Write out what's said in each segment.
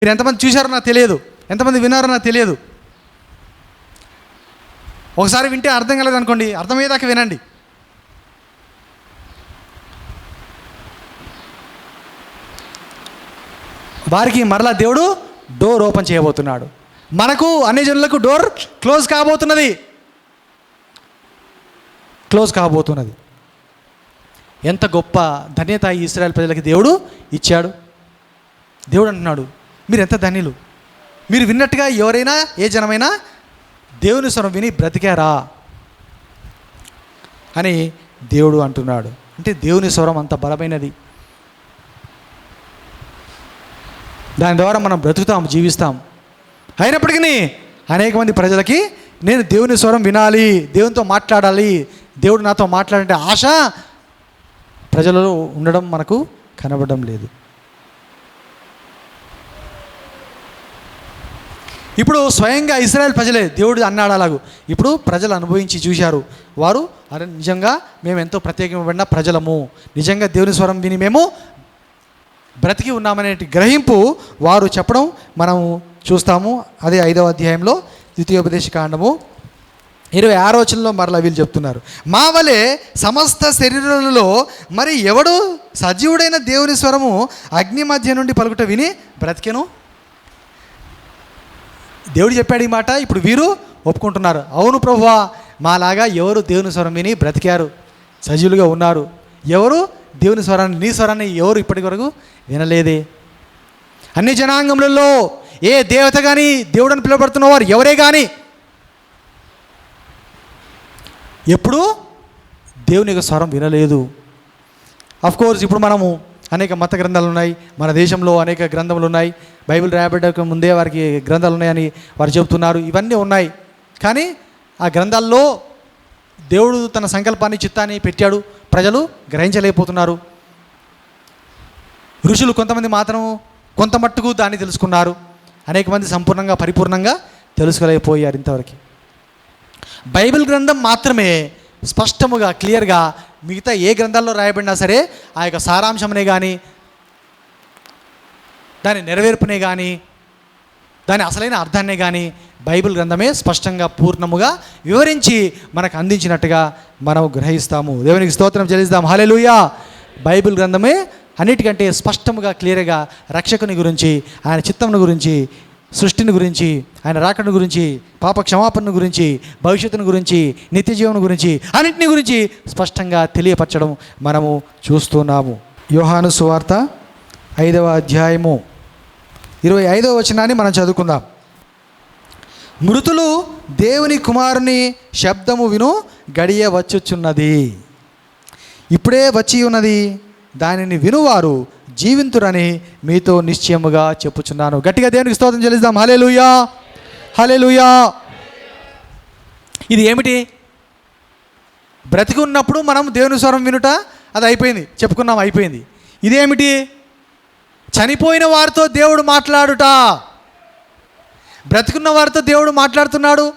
మీరు ఎంతమంది చూశారో నాకు తెలియదు, ఎంతమంది విన్నారో నాకు తెలియదు. ఒకసారి వింటే అర్థం కాలేదు అనుకోండి, అర్థమయ్యేదాకా వినండి. వారికి మరలా దేవుడు డోర్ ఓపెన్ చేయబోతున్నాడు. మనకు అన్ని జనులకు డోర్ క్లోజ్ కాబోతున్నది. ఎంత గొప్ప ధన్యత ఈ ఇశ్రాయేలు ప్రజలకి దేవుడు ఇచ్చాడు. దేవుడు అంటున్నాడు, మీరు ఎంత ధన్యులు. మీరు విన్నట్టుగా ఎవరైనా ఏ జనమైనా దేవుని స్వరం విని బ్రతికారా అని దేవుడు అంటున్నాడు. అంటే దేవుని స్వరం అంత బలమైనది. దాని ద్వారా మనం బ్రతుకుతాం, జీవిస్తాం. అయినప్పటికీ అనేక మంది ప్రజలకి నేను దేవుని స్వరం వినాలి, దేవునితో మాట్లాడాలి, దేవుడు నాతో మాట్లాడే ఆశ ప్రజలలో ఉండడం మనకు కనబడడం లేదు. ఇప్పుడు స్వయంగా ఇశ్రాయేలు ప్రజలే దేవుడు అన్నాడు అలాగూ. ఇప్పుడు ప్రజలు అనుభవించి చూశారు. వారు అరే నిజంగా మేము ఎంతో ప్రత్యేకమైన ప్రజలము, నిజంగా దేవుని స్వరం విని మేము బ్రతికి ఉన్నామనే గ్రహింపు వారు చెప్పడం మనం చూస్తాము. అదే 5వ అధ్యాయంలో ద్వితీయోపదేశకాండము 26వ వచనంలో మరలా వీళ్ళు చెప్తున్నారు, మా వలె సమస్త శరీరంలో మరి ఎవడు సజీవుడైన దేవుని స్వరము అగ్ని మధ్య నుండి పలుకుట విని బ్రతికెను. దేవుడు చెప్పాడు ఈ మాట. ఇప్పుడు వీరు ఒప్పుకుంటున్నారు, అవును ప్రభువా, మాలాగా ఎవరు దేవుని స్వరం విని బ్రతికారు, సజీవులుగా ఉన్నారు. ఎవరు దేవుని స్వరాన్ని, నీ స్వరాన్ని ఎవరు ఇప్పటి వరకు వినలేదే. అన్ని జనాంగములలో ఏ దేవత కానీ, దేవుడని పిలువబడుతున్న వారు ఎవరే కానీ ఎప్పుడూ దేవుని యొక్క స్వరం వినలేదు. కోర్స్ ఇప్పుడు మనము అనేక మత గ్రంథాలు ఉన్నాయి, మన దేశంలో అనేక గ్రంథములు ఉన్నాయి. బైబిల్ రాయబడ్డకు ముందే వారికి గ్రంథాలు ఉన్నాయని వారు చెబుతున్నారు. ఇవన్నీ ఉన్నాయి, కానీ ఆ గ్రంథాల్లో దేవుడు తన సంకల్పాన్ని, చిత్తాన్ని పెట్టాడు. ప్రజలు గ్రహించలేకపోతున్నారు. ఋషులు కొంతమంది మాత్రం కొంత మట్టుకు దాన్ని తెలుసుకున్నారు. అనేక మంది సంపూర్ణంగా, పరిపూర్ణంగా తెలుసుకోలేకపోయారు. ఇంతవరకు బైబిల్ గ్రంథం మాత్రమే స్పష్టముగా, క్లియర్గా మిగతా ఏ గ్రంథాల్లో రాయబడినా సరే ఆ యొక్క సారాంశమునే కానీ, దాని నెరవేర్పునే కానీ, దాని అసలైన అర్థాన్నే కానీ బైబిల్ గ్రంథమే స్పష్టంగా, పూర్ణముగా వివరించి మనకు అందించినట్టుగా మనం గ్రహిస్తాము. దేవునికి స్తోత్రం చెల్లిస్తాం. హల్లెలూయా. బైబిల్ గ్రంథమే అన్నిటికంటే స్పష్టముగా, క్లియర్గా రక్షకుని గురించి, ఆయన చిత్తమును గురించి, సృష్టిని గురించి, ఆయన రాకడ గురించి, పాప క్షమాపణ గురించి, భవిష్యత్తును గురించి, నిత్య జీవనం గురించి, అన్నింటిని గురించి స్పష్టంగా తెలియపరచడం మనము చూస్తున్నాము. యోహాను సువార్త 5వ అధ్యాయము 25వ వచనాన్ని మనం చదువుకుందాం. మృతులు దేవుని కుమారుని శబ్దము విను గడియ వచ్చుచున్నది, ఇప్పుడే వచ్చి ఉన్నది, దానిని వినువారు జీవింతురని మీతో నిశ్చయముగా చెప్పుచున్నాను. గట్టిగా దేవునికి స్తోత్రం చెల్లిద్దాం. హల్లెలూయా, హల్లెలూయా. ఇది ఏమిటి? బ్రతికి ఉన్నప్పుడు మనం దేవుని స్వరం వినుట అది అయిపోయింది, చెప్పుకున్నాం, అయిపోయింది. ఇదేమిటి? చనిపోయిన వారితో దేవుడు మాట్లాడుట. బ్రతికున్న వారితో దేవుడు మాట్లాడుతున్నాడు,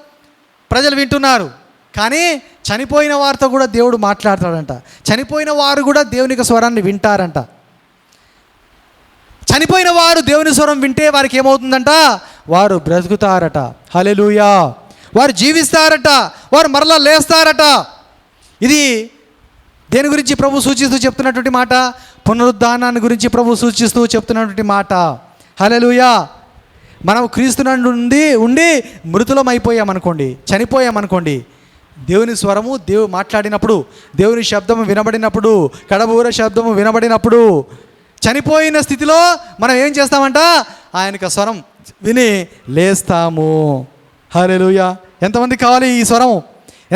ప్రజలు వింటున్నారు. కానీ చనిపోయిన వారితో కూడా దేవుడు మాట్లాడతాడంట. చనిపోయిన వారు కూడా దేవుని యొక్క స్వరాన్ని వింటారంట. చనిపోయిన వారు దేవుని స్వరం వింటే వారికి ఏమవుతుందంట? వారు బ్రతుకుతారట. హల్లెలూయా. వారు జీవిస్తారట, వారు మరలా లేస్తారట. ఇది దేని గురించి ప్రభు సూచిస్తూ చెప్తున్నటువంటి మాట? పునరుద్ధానాన్ని గురించి ప్రభు సూచిస్తూ చెప్తున్నటువంటి మాట. హల్లెలూయా. మనం క్రీస్తు నుండి ఉండి మృతులం అయిపోయామనుకోండి, చనిపోయామనుకోండి, దేవుని స్వరము, దేవుడు మాట్లాడినప్పుడు, దేవుని శబ్దము వినబడినప్పుడు, కడబూర శబ్దము వినబడినప్పుడు, చనిపోయిన స్థితిలో మనం ఏం చేస్తామంట? ఆయనకి స్వరం విని లేస్తాము. హల్లెలూయా. ఎంతమంది కావాలి ఈ స్వరం?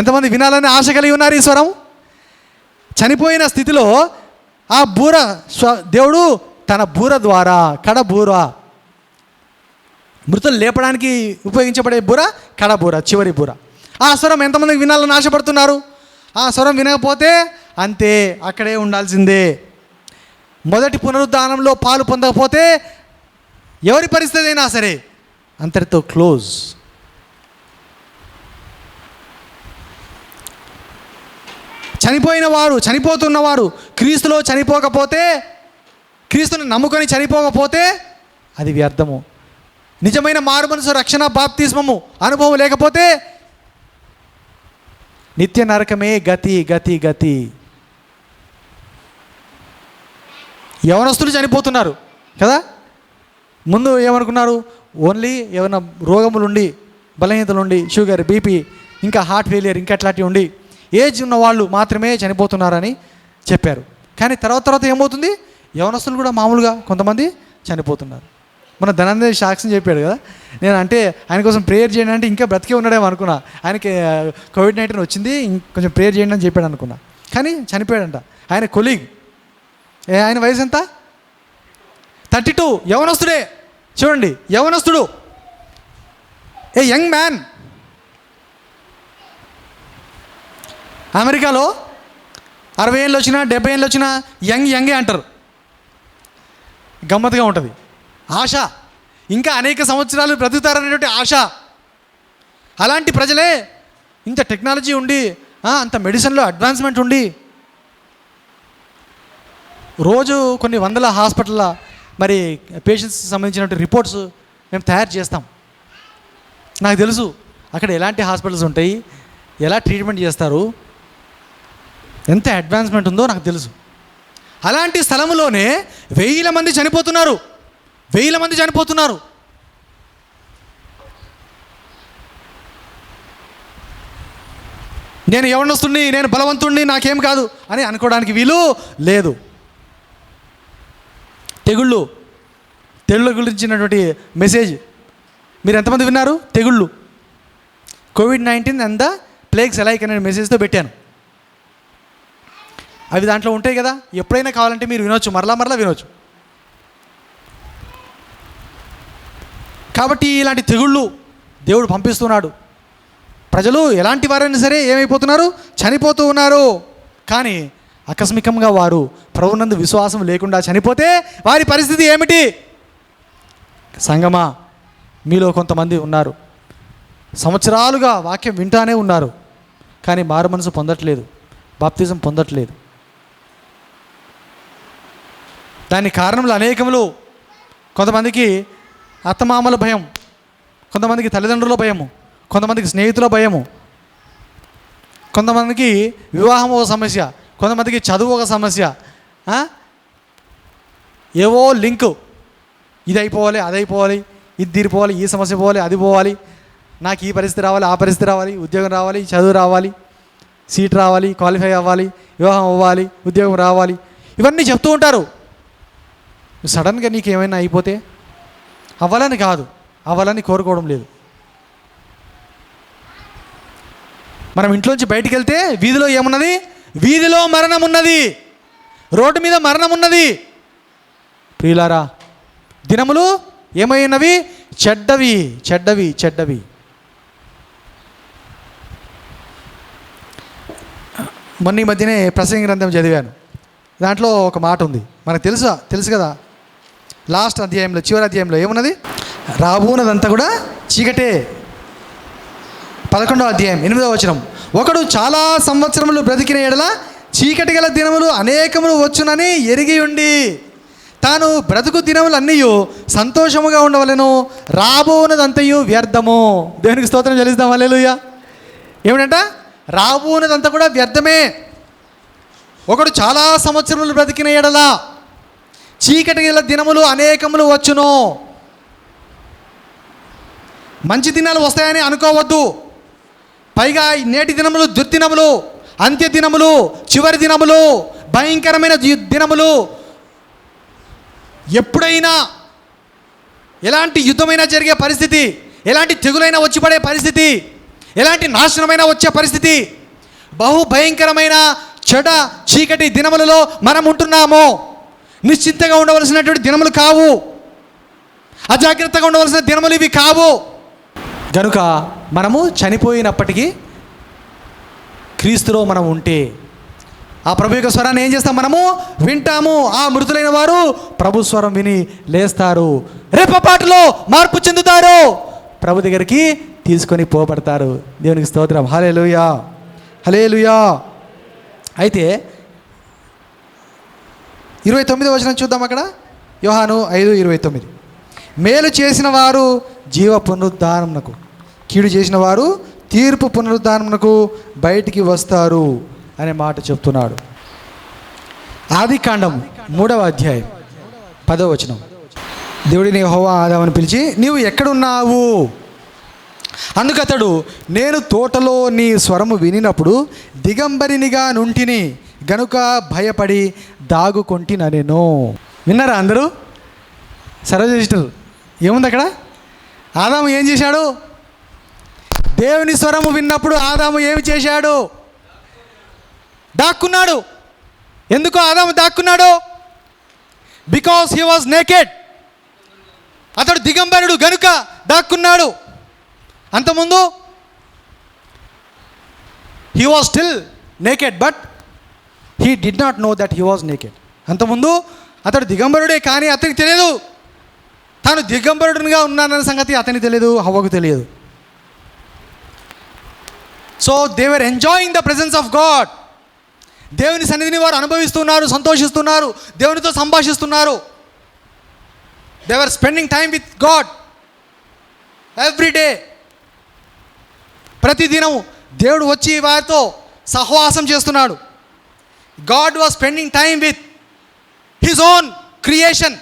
ఎంతమంది వినాలని ఆశ కలిగి ఉన్నారు ఈ స్వరం? చనిపోయిన స్థితిలో ఆ బూర, దేవుడు తన బూర ద్వారా, కడబూర, మృతులు లేపడానికి ఉపయోగించబడే బూర కడబూర, చివరి బూర. ఆ స్వరం ఎంతమందికి వినాలని ఆశపడుతున్నారు? ఆ స్వరం వినకపోతే అంతే, అక్కడే ఉండాల్సిందే. మొదటి పునరుద్ధానంలో పాలు పొందకపోతే ఎవరి పరిస్థితి అయినా సరే అంతటితో క్లోజ్. చనిపోయిన వారు, చనిపోతున్నవారు క్రీస్తులో చనిపోకపోతే, క్రీస్తుని నమ్ముకొని చనిపోకపోతే అది వ్యర్థము. నిజమైన మారు మనసు, రక్షణ, బాప్తిస్మము అనుభవం లేకపోతే నిత్య నరకమే గతి గతి గతి. యవనస్తులు చనిపోతున్నారు కదా. ముందు ఏమనుకున్నారు, ఓన్లీ ఏమైనా రోగములుండి, బలహీనతలుండి, షుగర్, బీపీ, ఇంకా హార్ట్ ఫెయిలియర్, ఇంకా అట్లాంటివి ఉండి ఏజ్ ఉన్న వాళ్ళు మాత్రమే చనిపోతున్నారని చెప్పారు. కానీ తర్వాత ఏమవుతుంది, యవనస్తులు కూడా మామూలుగా కొంతమంది చనిపోతున్నారు. మన ధనంజయ సాక్ష్యం చెప్పాడు కదా, నేను అంటే ఆయన కోసం ప్రేయర్ చేయండి అంటే ఇంకా బ్రతికే ఉన్నాడేమో అనుకున్నా. ఆయనకి కోవిడ్-19 వచ్చింది, కొంచెం ప్రేయర్ చేయండి అని చెప్పాడు అనుకున్నా. కానీ చనిపోయాడంట. ఆయన కొలీగ్, ఆయన వయసు ఎంత, 32. యవనస్తుడే చూడండి, యవనస్తుడు, ఏ యంగ్ మ్యాన్. అమెరికాలో 60 ఏళ్ళు వచ్చినా 70 ఏళ్ళు వచ్చినా యంగే అంటారు. గమ్మత్తుగా ఉంటుంది. ఆశ, ఇంకా అనేక సంవత్సరాలు బ్రతుకుతారనేటువంటి ఆశ. అలాంటి ప్రజలే ఇంత టెక్నాలజీ ఉండి, అంత మెడిసిన్లో అడ్వాన్స్మెంట్ ఉండి, రోజు కొన్ని వందల హాస్పిటల్ల మరి పేషెంట్స్కి సంబంధించినటువంటి రిపోర్ట్స్ మేము తయారు చేస్తాం. నాకు తెలుసు అక్కడ ఎలాంటి హాస్పిటల్స్ ఉంటాయి, ఎలా ట్రీట్మెంట్ చేస్తారు, ఎంత అడ్వాన్స్మెంట్ ఉందో నాకు తెలుసు. అలాంటి స్థలంలోనే 1000 మంది చనిపోతున్నారు. నేను యవనస్తుడిని, నేను బలవంతుడిని, నాకేం కాదు అని అనుకోవడానికి వీలు లేదు. తెగుళ్ళు గురించినటువంటి మెసేజ్ మీరు ఎంతమంది విన్నారు? తెగుళ్ళు, COVID-19 and the plagues alike అనే మెసేజ్తో పెట్టాను. అవి దాంట్లో ఉంటాయి కదా, ఎప్పుడైనా కావాలంటే మీరు వినొచ్చు, మరలా వినొచ్చు. కాబట్టి ఇలాంటి తెగుళ్ళు దేవుడు పంపిస్తున్నాడు. ప్రజలు ఎలాంటి వారైనా సరే ఏమైపోతున్నారు, చనిపోతూ ఉన్నారు. కానీ ఆకస్మికంగా వారు ప్రభువునందు విశ్వాసం లేకుండా చనిపోతే వారి పరిస్థితి ఏమిటి? సంగమా, మీలో కొంతమంది ఉన్నారు, సంవత్సరాలుగా వాక్యం వింటానే ఉన్నారు, కానీ మారు మనసు పొందట్లేదు, బాప్తిజం పొందట్లేదు. దానికి కారణములు అనేకములు. కొంతమందికి అత్తమామల భయం, కొంతమందికి తల్లిదండ్రుల భయము, కొంతమందికి స్నేహితుల భయము, కొంతమందికి వివాహం ఒక సమస్య, కొంతమందికి చదువు ఒక సమస్య. ఏవో లింకు, ఇది అయిపోవాలి, అది అయిపోవాలి, ఇది తీరిపోవాలి, ఈ సమస్య పోవాలి, అది పోవాలి, నాకు ఈ పరిస్థితి రావాలి, ఆ పరిస్థితి రావాలి, ఉద్యోగం రావాలి, చదువు రావాలి, సీట్ రావాలి, క్వాలిఫై అవ్వాలి, వివాహం అవ్వాలి, ఉద్యోగం రావాలి, ఇవన్నీ చెప్తూ ఉంటారు. సడన్గా నీకు ఏమైనా అయిపోతే అవ్వాలని కాదు, అవ్వాలని కోరుకోవడం లేదు. మనం ఇంట్లోంచి బయటికి వెళ్తే వీధిలో ఏమున్నది? వీధిలో మరణం ఉన్నది, రోడ్డు మీద మరణం ఉన్నది. ప్రియులారా, దినములు ఏమైనవి? చెడ్డవి. మొన్న ఈ మధ్యనే ప్రసంగి గ్రంథం చదివాను. దాంట్లో ఒక మాట ఉంది, మనకు తెలుసు కదా. లాస్ట్ అధ్యాయంలో, చివరి అధ్యాయంలో ఏమున్నది? రాబోనదంతా కూడా చీకటే. 11వ అధ్యాయం 8వ వచనం, ఒకడు చాలా సంవత్సరములు బ్రతికిన ఎడల చీకటి గల దినములు అనేకములు వచ్చునని ఎరిగి ఉండి తాను బ్రతుకు దినములన్నీ సంతోషముగా ఉండవలెను, రాబోనదంతయు వ్యర్థము. దేవునికి స్తోత్రం చెల్లిద్దాం. హల్లెలూయా. ఏమిటంట? రాబోనదంతా కూడా వ్యర్థమే. ఒకడు చాలా సంవత్సరములు బ్రతికిన ఎడల చీకటి గల దినములు అనేకములు వచ్చును. మంచి దినాలు వస్తాయని అనుకోవద్దు. పైగా నేటి దినములు దుర్దినములు, అంత్య దినములు, చివరి దినములు, భయంకరమైన దినములు. ఎప్పుడైనా ఎలాంటి యుద్ధమైనా జరిగే పరిస్థితి, ఎలాంటి తెగులైనా వచ్చి పడే పరిస్థితి, ఎలాంటి నాశనమైనా వచ్చే పరిస్థితి, బహు భయంకరమైన చెడ చీకటి దినములలో మనం ఉంటున్నాము. నిశ్చింతగా ఉండవలసినటువంటి దినములు కావు, అజాగ్రత్తగా ఉండవలసిన దినములు ఇవి కావు. కనుక మనము చనిపోయినప్పటికీ క్రీస్తులో మనం ఉంటే ఆ ప్రభు యొక్క స్వరాన్ని ఏం చేస్తాం? మనము వింటాము. ఆ మృతులైన వారు ప్రభు స్వరం విని లేస్తారు, రేపపాటులో మార్పు చెందుతారు, ప్రభు దగ్గరికి తీసుకొని పోబడతారు. దేవునికి స్తోత్రం. హల్లెలూయా, హల్లెలూయా. అయితే 29వ వచనం చూద్దాం. అక్కడ యోహాను 5:29, మేలు చేసిన వారు జీవ పునరుద్ధానమునకు, కీడు చేసిన వారు తీర్పు పునరుద్ధానమునకు బయటికి వస్తారు అనే మాట చెప్తున్నాడు. ఆదికాండం 3వ అధ్యాయం 10వ వచనం. దేవుడిని యెహోవా ఆదామును పిలిచి, నీవు ఎక్కడున్నావు? అందుకు అతడు, నేను తోటలో నీ స్వరము వినినప్పుడు దిగంబరినిగా నుంటిని గనుక భయపడి దాగుకొంటినెను. విన్నారా అందరూ? సర్వజనిస్టర్ ఏముంది అక్కడ? ఆదాము ఏం చేశాడు? దేవుని స్వరము విన్నప్పుడు ఆదాము ఏమి చేశాడు? దాక్కున్నాడు. ఎందుకు ఆదాము దాక్కున్నాడు? Because he was naked. అతడు దిగంబరుడు గనుక దాక్కున్నాడు. అంతకుముందు he was still naked but he did not know that he was naked. అంతకుముందు అతడు దిగంబరుడే, కానీ అతనికి తెలియదు తాను దిగంబరుడుగా ఉన్నానన్న సంగతి అతనికి తెలియదు, హవ్వకు తెలియదు. So they were enjoying the presence of God. దేవుని సన్నిధిని వారు అనుభవిస్తున్నారు, సంతోషిస్తున్నారు, దేవునితో సంభాషిస్తున్నారు. They were spending time with God every day. ప్రతిదినం దేవుడు వచ్చి వారితో సహవాసం చేస్తున్నాడు. God was spending time with his own creation,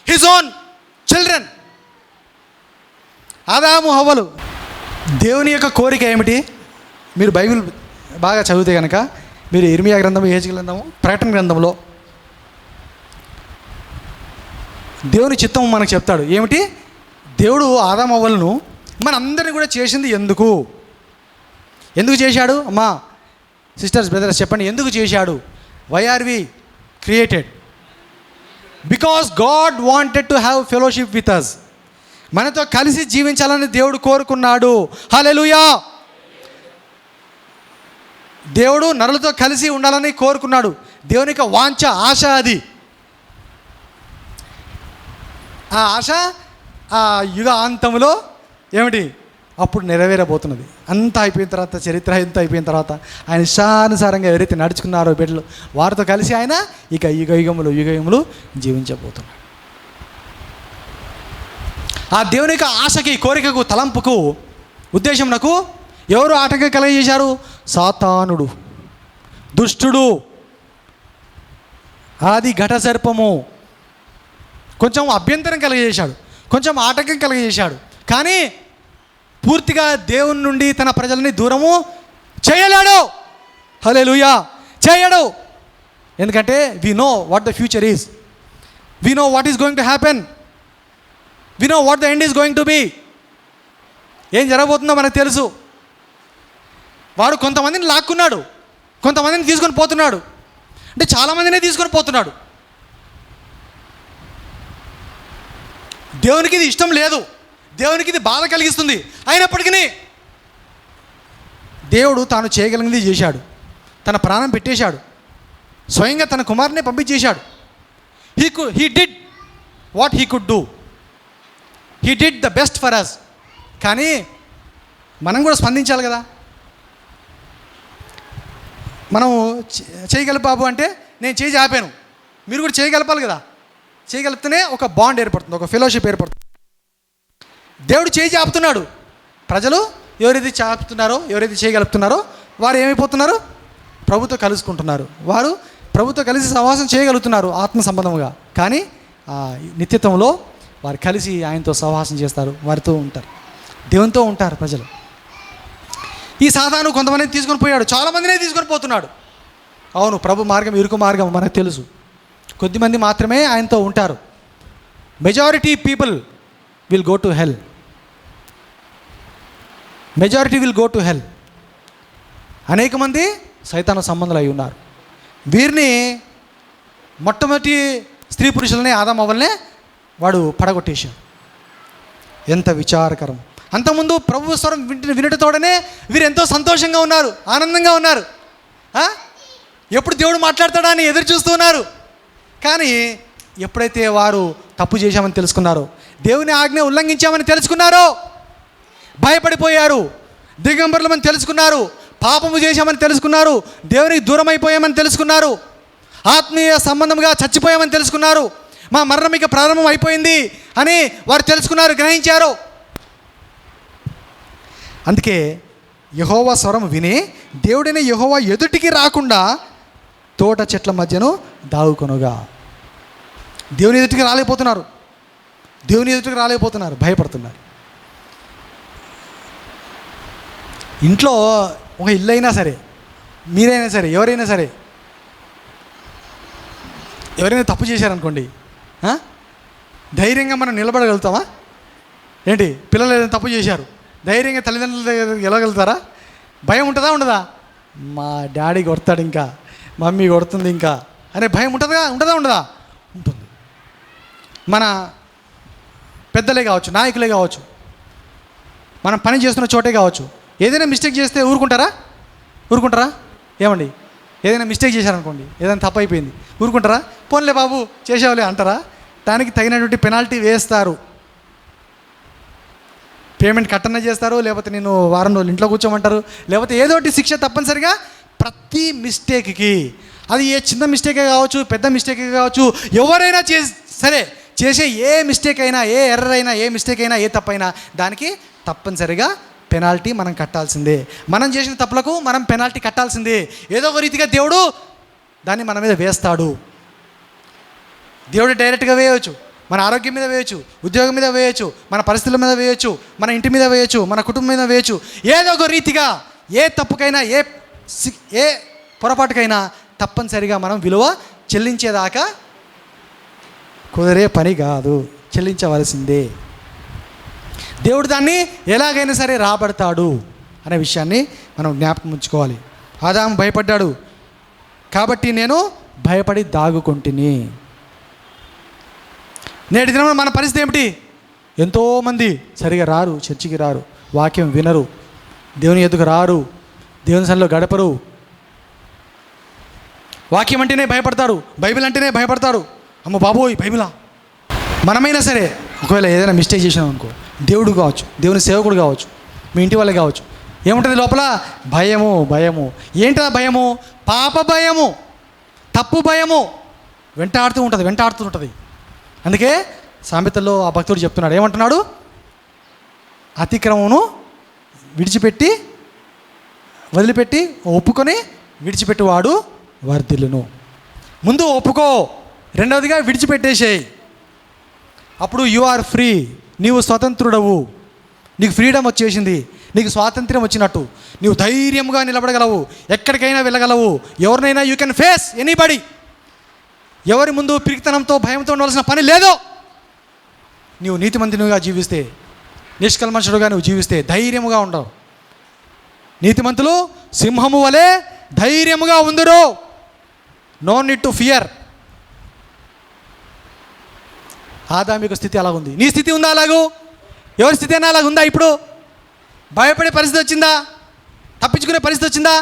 his own children. ఆదాము హవ్వలు. దేవుని యొక్క కోరిక ఏమిటి? మీరు బైబిల్ బాగా చదివితే కనుక మీరు ఇర్మియా గ్రంథము, యెహెజ్కేలు గ్రంథము, ప్రకటన గ్రంథంలో దేవుని చిత్తం మనకు చెప్తాడు. ఏమిటి? దేవుడు ఆదాము హవ్వలను మనందరినీ కూడా చేసింది ఎందుకు? ఎందుకు చేశాడు? అమ్మా సిస్టర్స్, బ్రదర్స్ చెప్పండి, ఎందుకు చేశాడు? Why are we created? Because God wanted to have fellowship with us. మనతో కలిసి జీవించాలని దేవుడు కోరుకున్నాడు. హల్లెలూయా. దేవుడు నరులతో కలిసి ఉండాలని కోరుకున్నాడు. దేవుని యొక్క వాంఛ, ఆశ అది. ఆ ఆశ ఆ యుగ అంతంలో ఏమిటి? అప్పుడు నెరవేరబోతున్నది. అంతా అయిపోయిన తర్వాత, చరిత్ర ఎంత అయిపోయిన తర్వాత ఆయన ఇష్టానుసారంగా ఎవరైతే నడుచుకున్నారో బిడ్డలు, వారితో కలిసి ఆయన ఇక యుగయుగములు జీవించబోతున్నాడు. ఆ దేవుని యొక్క ఆశకి, కోరికకు, తలంపుకు, ఉద్దేశమునకు ఎవరు ఆటంకం కలగజేశారు? సాతానుడు, దుష్టుడు, ఆది ఘట సర్పము కొంచెం అభ్యంతరం కలగజేశాడు, కొంచెం ఆటంకం కలగజేశాడు. కానీ పూర్తిగా దేవుని నుండి తన ప్రజలని దూరము చేయలేడు. హల్లెలూయా. చేయడు. ఎందుకంటే we know what the future is, we know what is going to happen, we know what the end is going to be. ఏం జరగబోతుందో మనకు తెలుసు. వాడు కొంతమందిని లాక్కున్నాడు, కొంతమందిని తీసుకొని పోతున్నాడు. అంటే చాలామందినే తీసుకొని పోతున్నాడు. దేవునికి ఇది ఇష్టం లేదు, దేవునికి ఇది బాధ కలిగిస్తుంది. అయినప్పటికీ దేవుడు తాను చేయగలిగింది చేశాడు. తన ప్రాణం పెట్టేశాడు. స్వయంగా తన కుమారుని పంపించేశాడు. He did what he could do. He did the best for us. కానీ మనం కూడా స్పందించాలి కదా. మనం చేయగలరు బాబు అంటే నేను చేయి ఆపాను, మీరు కూడా చేయగలపాలి కదా. చేయగలిగితేనే ఒక బాండ్ ఏర్పడుతుంది, ఒక ఫెలోషిప్ ఏర్పడుతుంది. దేవుడు చేయి చాపుతున్నాడు. ప్రజలు ఎవరైతే చాపుతున్నారో, ఎవరైతే చేయగలుగుతున్నారో వారు ఏమైపోతున్నారు? ప్రభుతో కలుసుకుంటున్నారు. వారు ప్రభుతో కలిసి సహవాసం చేయగలుగుతున్నారు ఆత్మ సంబంధముగా. కానీ నిత్యత్వంలో వారు కలిసి ఆయనతో సహవాసం చేస్తారు, వారితో ఉంటారు, దేవునితో ఉంటారు ప్రజలు. ఈ సాతాను కొంతమందిని తీసుకొని పోయాడు, చాలామందినే తీసుకొని పోతున్నాడు. అవును, ప్రభు మార్గం ఇరుకు మార్గం మనకు తెలుసు. కొద్దిమంది మాత్రమే ఆయనతో ఉంటారు. Majority people will go to hell. Majority will go to hell. అనేక మంది సైతాను సంబంధాలు అయి ఉన్నారు. వీరిని మొట్టమొదటి స్త్రీ పురుషులనే, ఆదాము అవ్వలనే వాడు పడగొట్టేశాడు. ఎంత విచారకరం. అంతకుముందు ప్రభు స్వరం వినటతోడనే వీరు ఎంతో సంతోషంగా ఉన్నారు, ఆనందంగా ఉన్నారు. ఎప్పుడు దేవుడు మాట్లాడతాడా అని ఎదురు చూస్తూ ఉన్నారు. కానీ ఎప్పుడైతే వారు తప్పు చేశామని తెలుసుకున్నారో, దేవుని ఆజ్ఞ ఉల్లంఘించామని తెలుసుకున్నారో, భయపడిపోయారు. దిగంబరులమని తెలుసుకున్నారు, పాపము చేశామని తెలుసుకున్నారు, దేవునికి దూరం అయిపోయామని తెలుసుకున్నారు, ఆత్మీయ సంబంధంగా చచ్చిపోయామని తెలుసుకున్నారు. మా మరణం ఇక ప్రారంభం అయిపోయింది అని వారు తెలుసుకున్నారు, గ్రహించారు. అందుకే యెహోవా స్వరం విని దేవుడైన యెహోవా ఎదుటికి రాకుండా తోట చెట్ల మధ్యను దాగుకొనుగా. దేవుని ఎదుటికి రాలేకపోతున్నారు, భయపడుతున్నారు. ఇంట్లో ఒక ఇల్లు అయినా సరే, మీరైనా సరే, ఎవరైనా సరే, ఎవరైనా తప్పు చేశారనుకోండి, ధైర్యంగా మనం నిలబడగలుగుతామా? ఏంటి, పిల్లలు ఏదైనా తప్పు చేశారు, ధైర్యంగా తల్లిదండ్రుల దగ్గర వెళ్ళగలుగుతారా? భయం ఉంటుందా ఉండదా? మా డాడీ కొడతాడు, ఇంకా మమ్మీ కొడుతుంది ఇంకా అనే భయం ఉంటుందా ఉండదా? ఉంటుంది. మన పెద్దలే కావచ్చు, నాయకులే కావచ్చు, మనం పని చేస్తున్న చోటే కావచ్చు, ఏదైనా మిస్టేక్ చేస్తే ఊరుకుంటారా? ఏమండి, ఏదైనా మిస్టేక్ చేశారనుకోండి, ఏదైనా తప్పు అయిపోయింది, ఊరుకుంటారా? పోన్లే బాబు చేసేవాళ్ళే అంటారా? దానికి తగినటువంటి పెనాల్టీ వేస్తారు. పేమెంట్ కట్టన చేస్తారు, లేకపోతే నేను వారం రోజులు ఇంట్లో కూర్చోమంటారు, లేకపోతే ఏదో ఒకటి శిక్ష తప్పనిసరిగా. ప్రతి మిస్టేక్కి, అది ఏ చిన్న మిస్టేకే కావచ్చు, పెద్ద మిస్టేకే కావచ్చు, ఎవరైనా చేసే ఏ మిస్టేక్ అయినా, ఏ ఎర్రర్ అయినా, ఏ మిస్టేక్ అయినా, ఏ తప్పైనా దానికి తప్పనిసరిగా పెనాల్టీ మనం కట్టాల్సిందే. మనం చేసిన తప్పులకు మనం పెనాల్టీ కట్టాల్సిందే. ఏదో ఒక రీతిగా దేవుడు దాన్ని మన మీద వేస్తాడు. దేవుడు డైరెక్ట్గా వేయవచ్చు, మన ఆరోగ్యం మీద వేయచ్చు, ఉద్యోగం మీద వేయచ్చు, మన పరిస్థితుల మీద వేయచ్చు, మన ఇంటి మీద వేయచ్చు, మన కుటుంబం మీద వేయచ్చు. ఏదో ఒక రీతిగా ఏ తప్పుకైనా, ఏ పొరపాటుకైనా తప్పనిసరిగా మనం విలువ చెల్లించేదాకా కుదిరే పని కాదు, చెల్లించవలసిందే. దేవుడు దాన్ని ఎలాగైనా సరే రాబడతాడు అనే విషయాన్ని మనం జ్ఞాపకం ఉంచుకోవాలి. ఆదాము భయపడ్డాడు కాబట్టి నేను భయపడి దాగుకొంటిని. నేటి దినంలో మన పరిస్థితి ఏమిటి? ఎంతోమంది సరిగా రారు, చర్చికి రారు, వాక్యం వినరు, దేవుని ఎదుగు రారు, దేవుని సన్నిధిలో గడపరు. వాక్యం అంటేనే భయపడతారు, బైబిల్ అంటేనే భయపడతారు. అమ్మ బాబోయ్ బైబిలా. మనమైనా సరే ఒకవేళ ఏదైనా మిస్టేక్ చేసినాం అనుకో, దేవుడు కావచ్చు, దేవుని సేవకుడు కావచ్చు, మీ ఇంటి వాళ్ళే కావచ్చు, ఏముంటుంది లోపల? భయము. ఏంటా భయము? పాప భయము, తప్పు భయము వెంటాడుతూ ఉంటుంది. అందుకే సామెతల్లో ఆ భక్తుడు చెప్తున్నాడు, ఏమంటున్నాడు? అతిక్రమమును వదిలిపెట్టి ఒప్పుకొని విడిచిపెట్టువాడు వర్ధిల్లును. ముందు ఒప్పుకో, రెండవదిగా విడిచిపెట్టేసేయి. అప్పుడు యు ఆర్ ఫ్రీ, నీవు స్వతంత్రుడవు, నీకు ఫ్రీడమ్ వచ్చేసింది, నీకు స్వాతంత్ర్యం వచ్చినట్టు, నీవు ధైర్యంగా నిలబడగలవు, ఎక్కడికైనా వెళ్ళగలవు, ఎవరినైనా యూ కెన్ ఫేస్ ఎనీబడి. ఎవరి ముందు పిరికితనంతో భయంతో ఉండవలసిన పని లేదు. నీవు నీతిమంతునిగా జీవిస్తే, నిష్కల్మషుడుగా నువ్వు జీవిస్తే ధైర్యముగా ఉండవు. నీతిమంతులు సింహము వలె ధైర్యముగా ఉందురు. No need to fear. ఆదాము యొక్క స్థితి అలాగ ఉంది. నీ స్థితి ఉందా అలాగూ? ఎవరి స్థితి అయినా అలాగ ఉందా? ఇప్పుడు భయపడే పరిస్థితి వచ్చిందా? తప్పించుకునే పరిస్థితి వచ్చిందా?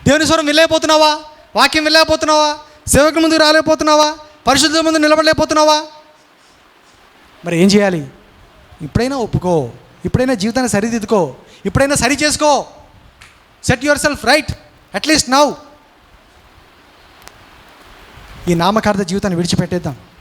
దేవుని స్వరం వెళ్ళలేకపోతున్నావా? వాక్యం వెళ్ళలేకపోతున్నావా? సేవకుల ముందుకు రాలేకపోతున్నావా? పరిశుద్ధుల ముందు నిలబడలేకపోతున్నావా? మరి ఏం చేయాలి? ఇప్పుడైనా ఒప్పుకో, ఇప్పుడైనా జీవితాన్ని సరిదిద్దుకో, ఇప్పుడైనా సరి చేసుకో. Set your self right at least now. ఈ నామకార్థ జీవితాన్ని విడిచిపెట్టేద్దాం.